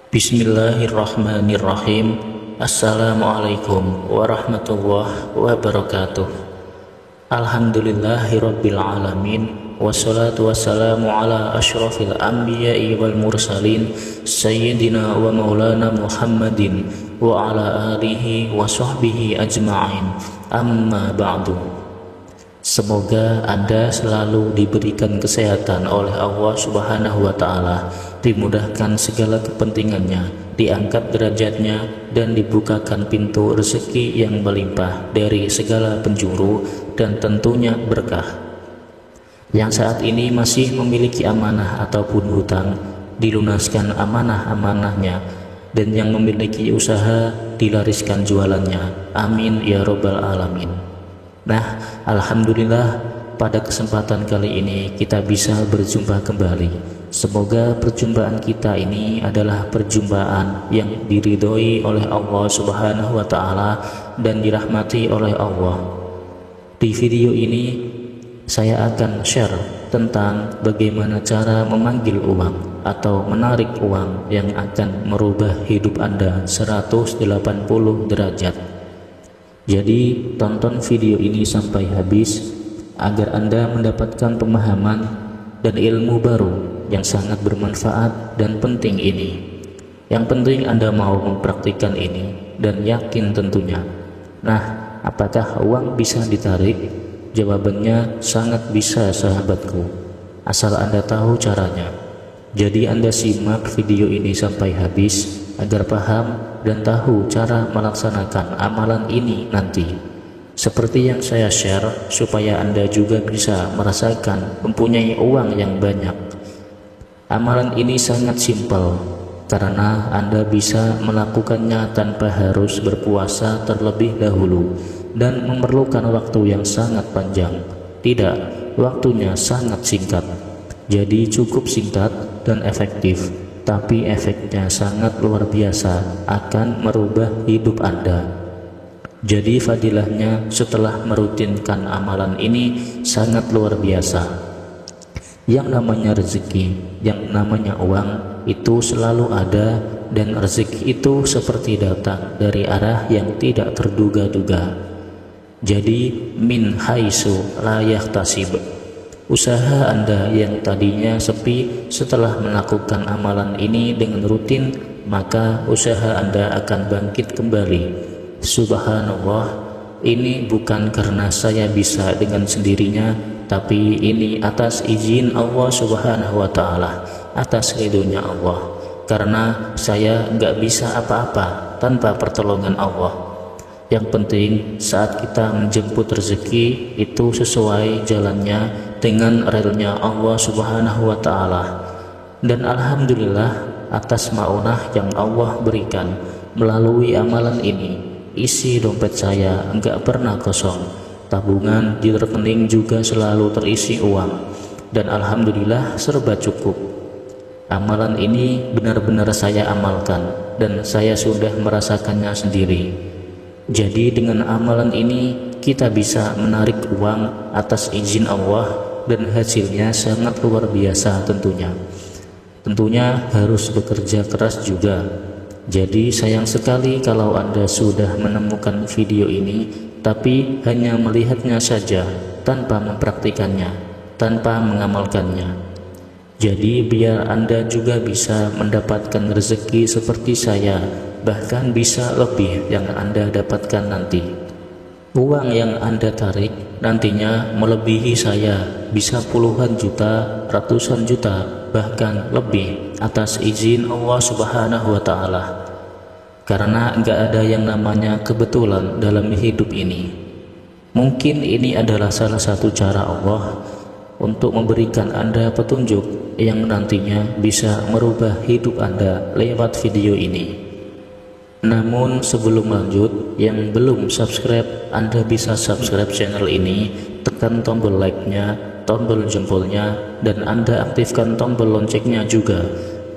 Bismillahirrahmanirrahim. Assalamualaikum warahmatullahi wabarakatuh. Alhamdulillahirabbil alamin, wassalatu wassalamu ala asyrafil anbiya'i wal mursalin, sayyidina wa maulana Muhammadin wa ala alihi wa sahbihi ajma'in. Amma ba'du. Semoga Anda selalu diberikan kesehatan oleh Allah Subhanahu wa Ta'ala, dimudahkan segala kepentingannya, diangkat derajatnya, dan dibukakan pintu rezeki yang melimpah dari segala penjuru dan tentunya berkah. Yang saat ini masih memiliki amanah ataupun hutang, dilunaskan amanah-amanahnya, dan yang memiliki usaha dilariskan jualannya. Amin ya robbal alamin. Nah, alhamdulillah pada kesempatan kali ini kita bisa berjumpa kembali. Semoga perjumpaan kita ini adalah perjumpaan yang diridhoi oleh Allah Subhanahu wa Ta'ala dan dirahmati oleh Allah. Di video ini saya akan share tentang bagaimana cara memanggil uang atau menarik uang yang akan merubah hidup Anda 180 derajat. Jadi tonton video ini sampai habis agar Anda mendapatkan pemahaman dan ilmu baru yang sangat bermanfaat dan penting ini. Yang penting Anda mau mempraktikkan ini dan yakin tentunya. Nah, apakah uang bisa ditarik? Jawabannya sangat bisa, sahabatku, asal Anda tahu caranya. Jadi Anda simak video ini sampai habis agar paham dan tahu cara melaksanakan amalan ini nanti. Seperti yang saya share, supaya Anda juga bisa merasakan mempunyai uang yang banyak. Amalan ini sangat simpel, karena Anda bisa melakukannya tanpa harus berpuasa terlebih dahulu dan memerlukan waktu yang sangat panjang. Tidak, waktunya sangat singkat. Jadi cukup singkat dan efektif, tapi efeknya sangat luar biasa, akan merubah hidup Anda. Jadi fadilahnya setelah merutinkan amalan ini sangat luar biasa. Yang namanya rezeki, yang namanya uang itu selalu ada, dan rezeki itu seperti datang dari arah yang tidak terduga-duga. Jadi min haitsu la yahtasib. Usaha Anda yang tadinya sepi setelah melakukan amalan ini dengan rutin, maka usaha Anda akan bangkit kembali. Subhanallah, ini bukan karena saya bisa dengan sendirinya, tapi ini atas izin Allah Subhanahu wa Ta'ala, atas ridhonya Allah. Karena saya nggak bisa apa-apa tanpa pertolongan Allah. Yang penting saat kita menjemput rezeki itu sesuai jalannya dengan relnya Allah Subhanahu wa Ta'ala. Dan alhamdulillah atas maunah yang Allah berikan melalui amalan ini, isi dompet saya enggak pernah kosong. Tabungan di rekening juga selalu terisi uang, dan alhamdulillah serba cukup. Amalan ini benar-benar saya amalkan dan saya sudah merasakannya sendiri. Jadi dengan amalan ini kita bisa menarik uang atas izin Allah, dan hasilnya sangat luar biasa tentunya. Tentunya harus bekerja keras juga. Jadi sayang sekali kalau Anda sudah menemukan video ini tapi hanya melihatnya saja tanpa mempraktikannya, tanpa mengamalkannya. Jadi biar Anda juga bisa mendapatkan rezeki seperti saya, bahkan bisa lebih yang Anda dapatkan nanti. Uang yang Anda tarik nantinya melebihi saya, bisa puluhan juta, ratusan juta, bahkan lebih atas izin Allah Subhanahu wa Ta'ala. Karena enggak ada yang namanya kebetulan dalam hidup ini. Mungkin ini adalah salah satu cara Allah untuk memberikan Anda petunjuk yang nantinya bisa merubah hidup Anda lewat video ini. Namun sebelum lanjut, yang belum subscribe, Anda bisa subscribe channel ini, tekan tombol like-nya, tombol jempolnya, dan Anda aktifkan tombol loncengnya juga,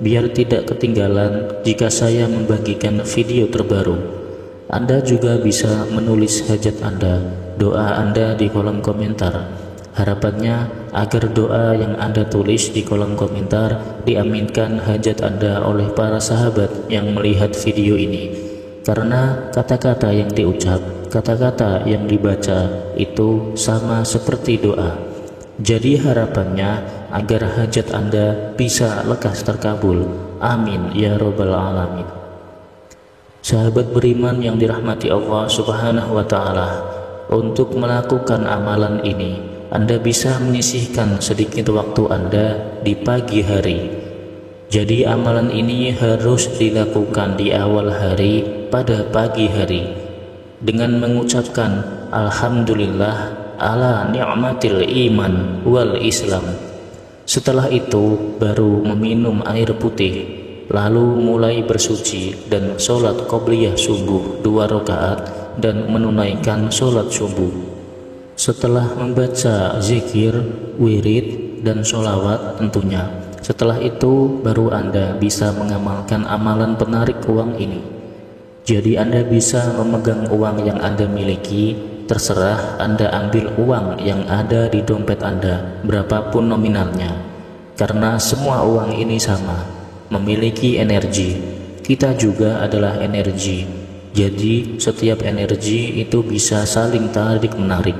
biar tidak ketinggalan jika saya membagikan video terbaru. Anda juga bisa menulis hajat Anda, doa Anda di kolom komentar. Harapannya agar doa yang Anda tulis di kolom komentar diaminkan hajat Anda oleh para sahabat yang melihat video ini. Karena kata-kata yang diucap, kata-kata yang dibaca itu sama seperti doa. Jadi harapannya agar hajat Anda bisa lekas terkabul. Amin ya robbal alamin. Sahabat beriman yang dirahmati Allah Subhanahu wa Ta'ala, untuk melakukan amalan ini Anda bisa menyisihkan sedikit waktu Anda di pagi hari. Jadi amalan ini harus dilakukan di awal hari pada pagi hari dengan mengucapkan Alhamdulillah ala ni'matil iman wal Islam. Setelah itu baru meminum air putih, lalu mulai bersuci dan sholat qobliyah subuh 2 rakaat dan menunaikan sholat subuh. Setelah membaca zikir, wirid, dan sholawat tentunya. Setelah itu baru Anda bisa mengamalkan amalan penarik uang ini. Jadi Anda bisa memegang uang yang Anda miliki, terserah Anda ambil uang yang ada di dompet Anda, berapapun nominalnya. Karena semua uang ini sama, memiliki energi. Kita juga adalah energi. Jadi setiap energi itu bisa saling tarik menarik.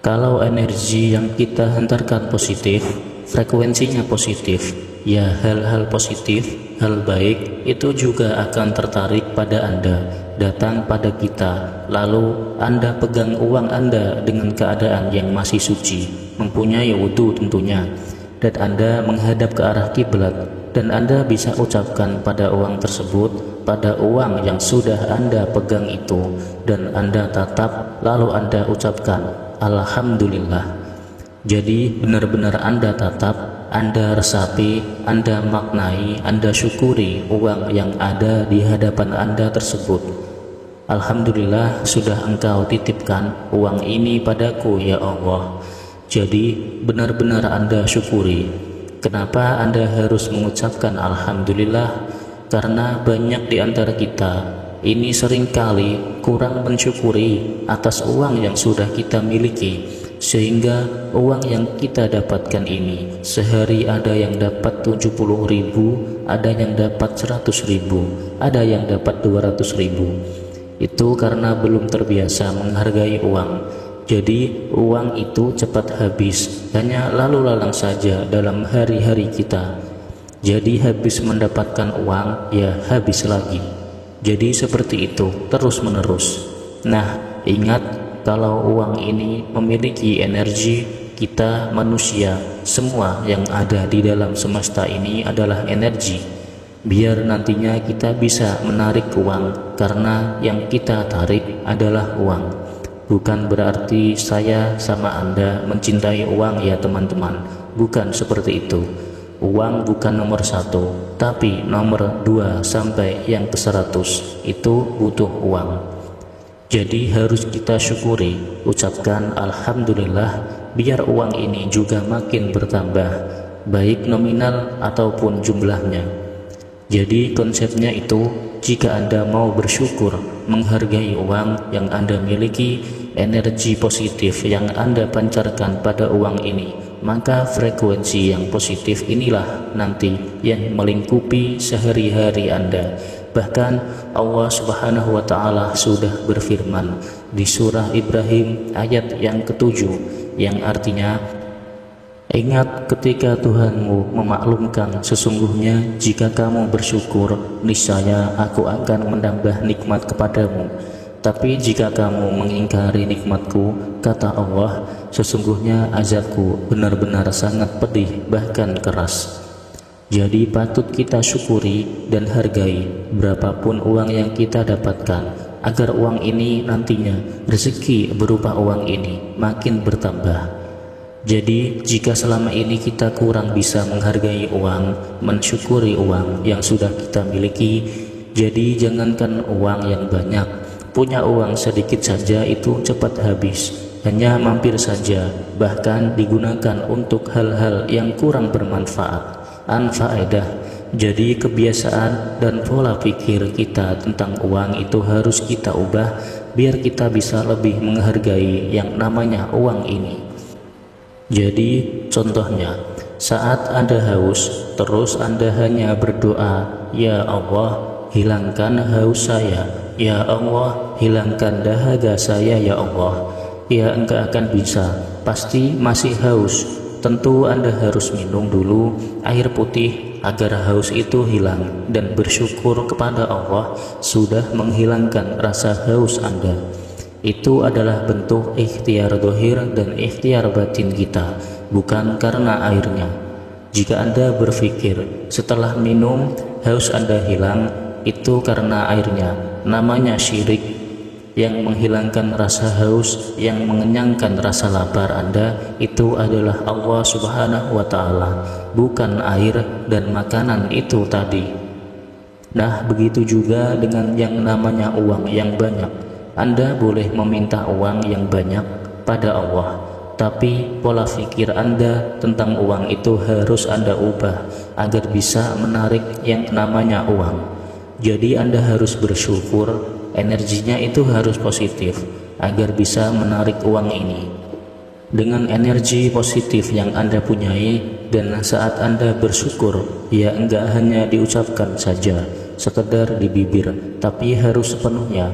Kalau energi yang kita hantarkan positif, frekuensinya positif, ya hal-hal positif, hal baik itu juga akan tertarik pada Anda, datang pada kita. Lalu Anda pegang uang Anda dengan keadaan yang masih suci, mempunyai wudu tentunya, dan Anda menghadap ke arah kiblat, dan Anda bisa ucapkan pada uang tersebut, pada uang yang sudah Anda pegang itu, dan Anda tatap, lalu Anda ucapkan Alhamdulillah. Jadi benar-benar Anda tatap, Anda resapi, Anda maknai, Anda syukuri uang yang ada di hadapan Anda tersebut. Alhamdulillah, sudah Engkau titipkan uang ini padaku ya Allah. Jadi benar-benar Anda syukuri. Kenapa Anda harus mengucapkan Alhamdulillah? Karena banyak di antara kita ini seringkali kurang mensyukuri atas uang yang sudah kita miliki, sehingga uang yang kita dapatkan ini sehari ada yang dapat 70.000, ada yang dapat 100.000, ada yang dapat 200.000. Itu karena belum terbiasa menghargai uang. Jadi uang itu cepat habis, hanya lalu lalang saja dalam hari-hari kita. Jadi habis mendapatkan uang, ya habis lagi. Jadi seperti itu terus menerus. Nah, ingat kalau uang ini memiliki energi. Kita manusia, semua yang ada di dalam semesta ini adalah energi. Biar nantinya kita bisa menarik uang, karena yang kita tarik adalah uang. Bukan berarti saya sama Anda mencintai uang ya teman-teman. Bukan seperti itu. Uang bukan nomor 1, tapi nomor 2 sampai yang ke-100 itu butuh uang. Jadi harus kita syukuri, ucapkan Alhamdulillah, biar uang ini juga makin bertambah, baik nominal ataupun jumlahnya. Jadi konsepnya itu, jika Anda mau bersyukur, menghargai uang yang Anda miliki, energi positif yang Anda pancarkan pada uang ini, maka frekuensi yang positif inilah nanti yang melingkupi sehari-hari Anda. Bahkan Allah Subhanahu wa Ta'ala sudah berfirman di surah Ibrahim ayat yang ke-7, yang artinya, ingat ketika Tuhanmu memaklumkan, sesungguhnya jika kamu bersyukur, niscaya aku akan menambah nikmat kepadamu. Tapi jika kamu mengingkari nikmatku, kata Allah, sesungguhnya azabku benar-benar sangat pedih, bahkan keras. Jadi patut kita syukuri dan hargai berapapun uang yang kita dapatkan, agar uang ini nantinya, rezeki berupa uang ini makin bertambah. Jadi jika selama ini kita kurang bisa menghargai uang, mensyukuri uang yang sudah kita miliki, jadi jangankan uang yang banyak, punya uang sedikit saja itu cepat habis, hanya mampir saja, bahkan digunakan untuk hal-hal yang kurang bermanfaat, anfaedah. Jadi kebiasaan dan pola pikir kita tentang uang itu harus kita ubah, biar kita bisa lebih menghargai yang namanya uang ini. Jadi contohnya, saat Anda haus, terus Anda hanya berdoa, "Ya Allah, hilangkan haus saya. Ya Allah, hilangkan dahaga saya ya Allah." Ya enggak akan bisa, pasti masih haus. Tentu Anda harus minum dulu air putih agar haus itu hilang dan bersyukur kepada Allah sudah menghilangkan rasa haus Anda. Itu adalah bentuk ikhtiar zahir dan ikhtiar batin kita, bukan karena airnya. Jika Anda berpikir setelah minum haus Anda hilang, itu karena airnya, namanya syirik. Yang menghilangkan rasa haus, yang mengenyangkan rasa lapar Anda, itu adalah Allah Subhanahu wa Ta'ala, bukan air dan makanan itu tadi. Nah, begitu juga dengan yang namanya uang yang banyak. Anda boleh meminta uang yang banyak pada Allah, tapi pola pikir Anda tentang uang itu harus Anda ubah agar bisa menarik yang namanya uang. Jadi Anda harus bersyukur, energinya itu harus positif agar bisa menarik uang ini. Dengan energi positif yang Anda punyai dan saat Anda bersyukur, ya enggak hanya diucapkan saja, sekedar di bibir, tapi harus sepenuhnya.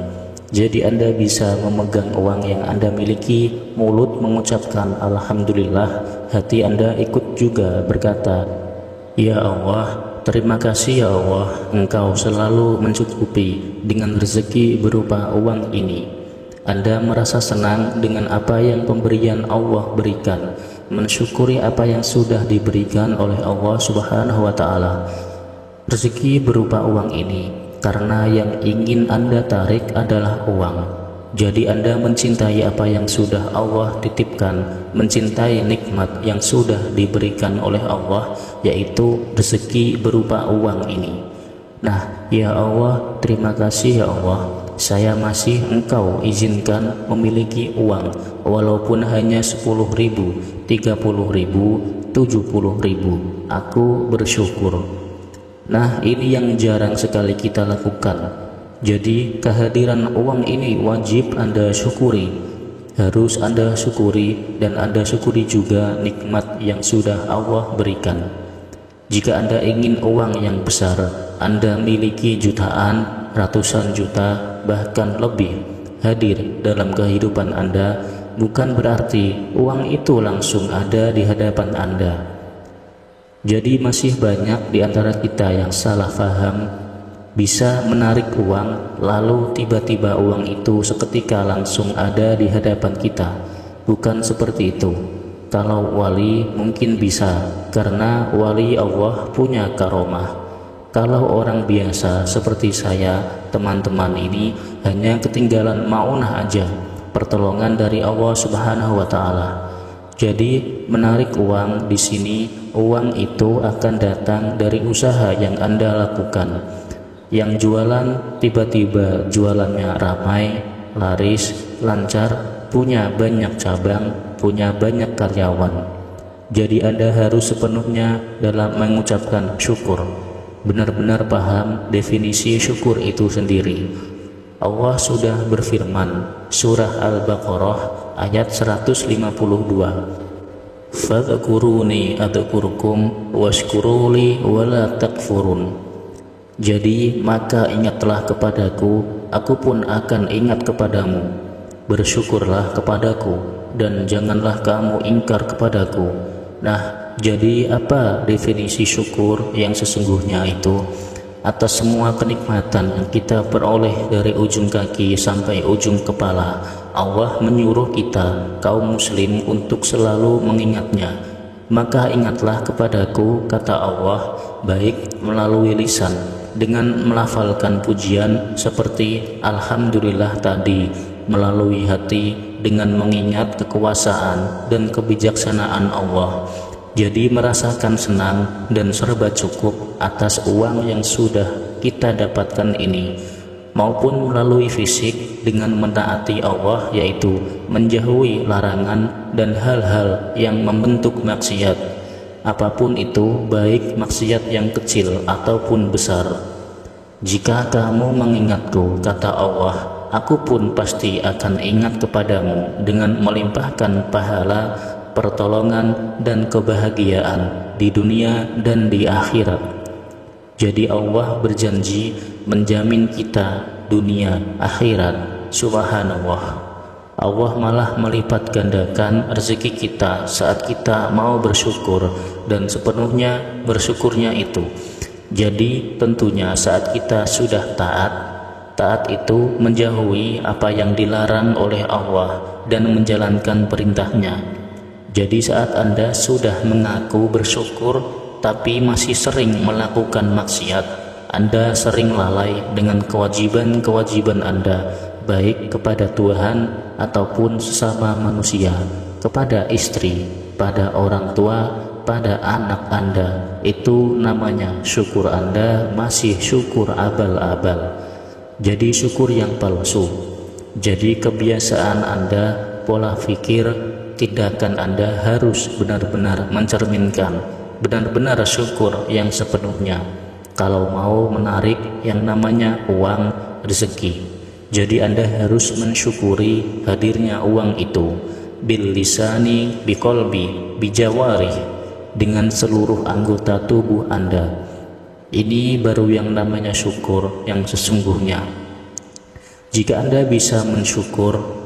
Jadi Anda bisa memegang uang yang Anda miliki, mulut mengucapkan Alhamdulillah, hati Anda ikut juga berkata, "Ya Allah, terima kasih ya Allah, Engkau selalu mencukupi dengan rezeki berupa uang ini." Anda merasa senang dengan apa yang pemberian Allah berikan, mensyukuri apa yang sudah diberikan oleh Allah Subhanahu wa Ta'ala. Rezeki berupa uang ini, karena yang ingin Anda tarik adalah uang. Jadi Anda mencintai apa yang sudah Allah titipkan, mencintai nikmat yang sudah diberikan oleh Allah, yaitu rezeki berupa uang ini. Nah, ya Allah, terima kasih ya Allah, saya masih Engkau izinkan memiliki uang, walaupun hanya 10.000, 30.000, 70.000. Aku bersyukur. Nah, ini yang jarang sekali kita lakukan. Jadi kehadiran uang ini wajib Anda syukuri, harus Anda syukuri, dan Anda syukuri juga nikmat yang sudah Allah berikan. Jika Anda ingin uang yang besar, Anda miliki jutaan, ratusan juta, bahkan lebih hadir dalam kehidupan Anda, bukan berarti uang itu langsung ada di hadapan Anda. Jadi masih banyak di antara kita yang salah faham, bisa menarik uang, lalu tiba-tiba uang itu seketika langsung ada di hadapan kita. Bukan seperti itu. Kalau wali mungkin bisa, karena wali Allah punya karomah. Kalau orang biasa seperti saya, teman-teman ini hanya ketinggalan maunah aja, pertolongan dari Allah Subhanahu wa Ta'ala. Jadi menarik uang di sini, uang itu akan datang dari usaha yang Anda lakukan. Yang jualan tiba-tiba jualannya ramai, laris, lancar, punya banyak cabang, punya banyak karyawan. Jadi Anda harus sepenuhnya dalam mengucapkan syukur, benar-benar paham definisi syukur itu sendiri. Allah sudah berfirman, surah Al-Baqarah ayat 152, "Fadhkuruni adzkurkum washkuruli wala takfurun." Jadi maka ingatlah kepadaku, aku pun akan ingat kepadamu. Bersyukurlah kepadaku, dan janganlah kamu ingkar kepadaku. Nah, jadi apa definisi syukur yang sesungguhnya itu? Atas semua kenikmatan yang kita peroleh dari ujung kaki sampai ujung kepala, Allah menyuruh kita, kaum muslim, untuk selalu mengingatnya. Maka ingatlah kepadaku, kata Allah, baik melalui lisan, dengan melafalkan pujian seperti Alhamdulillah tadi, melalui hati dengan mengingat kekuasaan dan kebijaksanaan Allah. Jadi merasakan senang dan serba cukup atas uang yang sudah kita dapatkan ini, maupun melalui fisik dengan mentaati Allah, yaitu menjauhi larangan dan hal-hal yang membentuk maksiat, apapun itu, baik maksiat yang kecil ataupun besar. Jika kamu mengingatku, kata Allah, aku pun pasti akan ingat kepadamu dengan melimpahkan pahala pertolongan dan kebahagiaan di dunia dan di akhirat. Jadi Allah berjanji menjamin kita dunia akhirat. Subhanallah. Allah malah melipat gandakan rezeki kita saat kita mau bersyukur dan sepenuhnya bersyukurnya itu. Jadi tentunya saat kita sudah taat itu menjauhi apa yang dilarang oleh Allah dan menjalankan perintahnya. Jadi saat Anda sudah mengaku bersyukur tapi masih sering melakukan maksiat, Anda sering lalai dengan kewajiban-kewajiban Anda, baik kepada Tuhan ataupun sesama manusia, kepada istri, pada orang tua, pada anak Anda. Itu namanya syukur Anda masih syukur abal-abal. Jadi syukur yang palsu. Jadi kebiasaan Anda, pola pikir, tindakan Anda harus benar-benar mencerminkan benar-benar syukur yang sepenuhnya kalau mau menarik yang namanya uang rezeki. Jadi Anda harus mensyukuri hadirnya uang itu bil lisani, biqalbi, bijawari, dengan seluruh anggota tubuh Anda. Ini baru yang namanya syukur yang sesungguhnya. Jika Anda bisa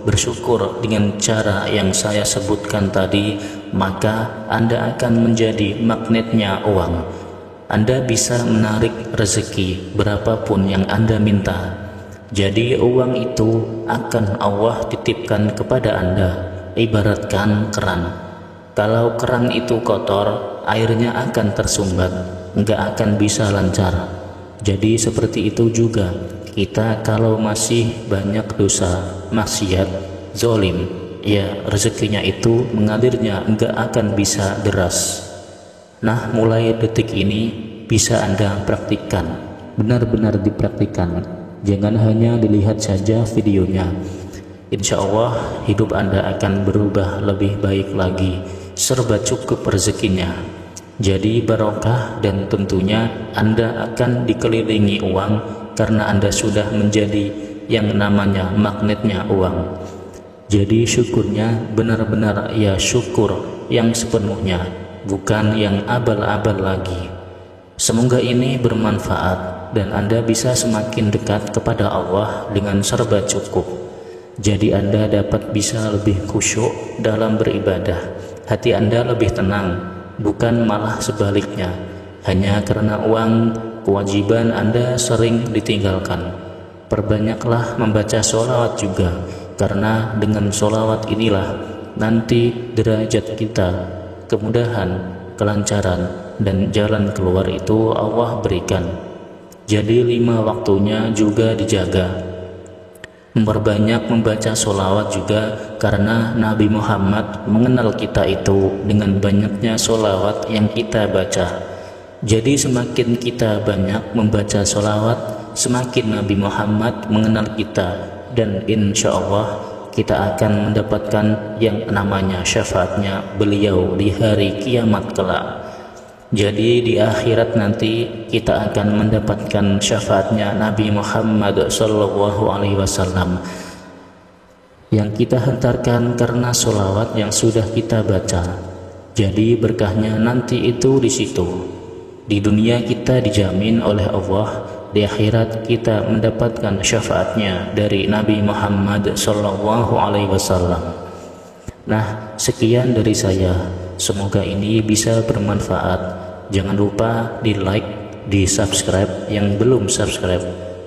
bersyukur dengan cara yang saya sebutkan tadi, maka Anda akan menjadi magnetnya uang. Anda bisa menarik rezeki berapapun yang Anda minta. Jadi uang itu akan Allah titipkan kepada Anda, ibaratkan keran. Kalau keran itu kotor, airnya akan tersumbat, enggak akan bisa lancar. Jadi seperti itu juga kita kalau masih banyak dosa, maksiat, zolim, ya rezekinya itu mengalirnya enggak akan bisa deras. Nah, mulai detik ini bisa Anda praktikkan, benar-benar dipraktikkan. Jangan hanya dilihat saja videonya. Insya Allah hidup Anda akan berubah lebih baik lagi, serba cukup rezekinya. Jadi barokah dan tentunya Anda akan dikelilingi uang karena Anda sudah menjadi yang namanya magnetnya uang. Jadi syukurnya benar-benar ya syukur yang sepenuhnya, bukan yang abal-abal lagi. Semoga ini bermanfaat dan Anda bisa semakin dekat kepada Allah dengan serba cukup. Jadi Anda dapat bisa lebih khusyuk dalam beribadah. Hati Anda lebih tenang, bukan malah sebaliknya. Hanya karena uang, kewajiban Anda sering ditinggalkan. Perbanyaklah membaca sholawat juga, karena dengan sholawat inilah nanti derajat kita, kemudahan, kelancaran, dan jalan keluar itu Allah berikan. Jadi 5 waktunya juga dijaga. Memperbanyak membaca sholawat juga karena Nabi Muhammad mengenal kita itu dengan banyaknya sholawat yang kita baca. Jadi semakin kita banyak membaca sholawat, semakin Nabi Muhammad mengenal kita, dan insya Allah kita akan mendapatkan yang namanya syafaatnya beliau di hari kiamat kelak. Jadi di akhirat nanti kita akan mendapatkan syafaatnya Nabi Muhammad SAW yang kita hantarkan karena sholawat yang sudah kita baca. Jadi berkahnya nanti itu di situ. Di dunia kita dijamin oleh Allah, di akhirat kita mendapatkan syafaatnya dari Nabi Muhammad SAW. Nah, sekian dari saya. Semoga ini bisa bermanfaat. Jangan lupa di like, di subscribe yang belum subscribe.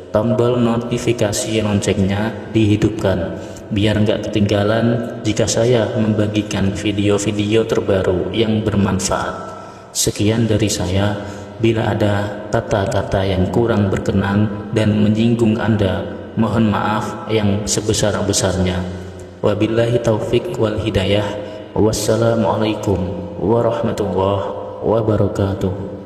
Tombol notifikasi loncengnya dihidupkan biar nggak ketinggalan jika saya membagikan video-video terbaru yang bermanfaat. Sekian dari saya. Bila ada kata-kata yang kurang berkenan dan menyinggung Anda, mohon maaf yang sebesar-besarnya. Wabillahi taufik wal hidayah. Wassalamualaikum warahmatullahi wabarakatuh.